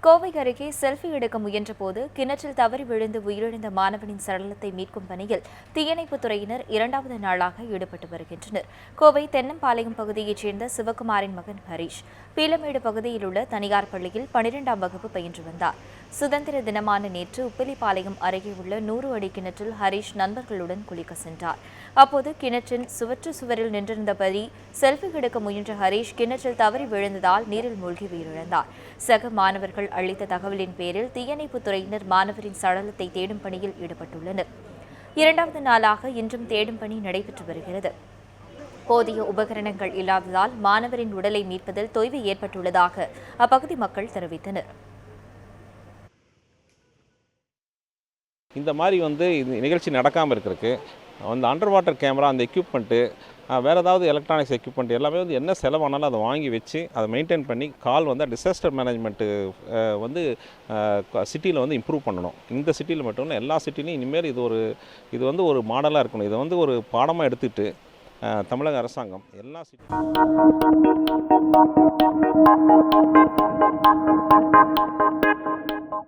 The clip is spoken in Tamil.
கோவை அருகே செல்ஃபி எடுக்க முயன்றபோது கிணற்றில் தவறி விழுந்து உயிரிழந்த மாணவனின் சடலத்தை மீட்கும் பணியில் தீயணைப்புத் துறையினர் இரண்டாவது நாளாக ஈடுபட்டு வருகின்றனர். கோவை தென்னம்பாளையம் பகுதியைச் சேர்ந்த சிவகுமாரின் மகன் ஹரீஷ் பீலமேடு பகுதியில் உள்ள தனியார் பள்ளியில் 12ஆம் வகுப்பு பயின்று வந்தார். சுதந்திர தினமான நேற்று உப்பிலிப்பாளையம் அருகே உள்ள 100 அடி கிணற்றில் ஹரீஷ் நண்பர்களுடன் குளிக்க சென்றார். அப்போது கிணற்றின் சுவரில் நின்றிருந்தபடி செல்ஃபி எடுக்க முயன்ற ஹரீஷ் கிணற்றில் தவறி விழுந்ததால் நீரில் மூழ்கி உயிரிழந்தார். சக மாணவர்கள் அளித்த தகவலின் பேரில் தீயணைப்புத் துறையினர் மாணவரின் சடலத்தை தேடும் பணியில் ஈடுபட்டுள்ளனர். இரண்டாவது நாளாக இன்றும் தேடும் பணி நடைபெற்று வருகிறது. போதிய உபகரணங்கள் இல்லாததால் மாணவரின் உடலை மீட்பதில் தொய்வு ஏற்பட்டுள்ளதாக அப்பகுதி மக்கள் தெரிவித்தனர். இந்த மாதிரி நிகழ்ச்சி நடக்காமல் இருக்கிறதுக்கு அண்டர் வாட்டர் கேமரா, அந்த எக்யூப்மெண்ட்டு, வேறு ஏதாவது எலக்ட்ரானிக்ஸ் எக்யூப்மெண்ட் எல்லாமே என்ன செலவானாலும் அதை வாங்கி வச்சு அதை மெயின்டைன் பண்ணி டிசாஸ்டர் மேனேஜ்மெண்ட்டு சிட்டியில் இம்ப்ரூவ் பண்ணணும். இந்த சிட்டியில் மட்டும் இல்லை, எல்லா சிட்டிலையும் இனிமேல் இது ஒரு மாடலாக இருக்கணும். இதை ஒரு பாடமாக எடுத்துகிட்டு தமிழக அரசாங்கம் எல்லா சிட்டி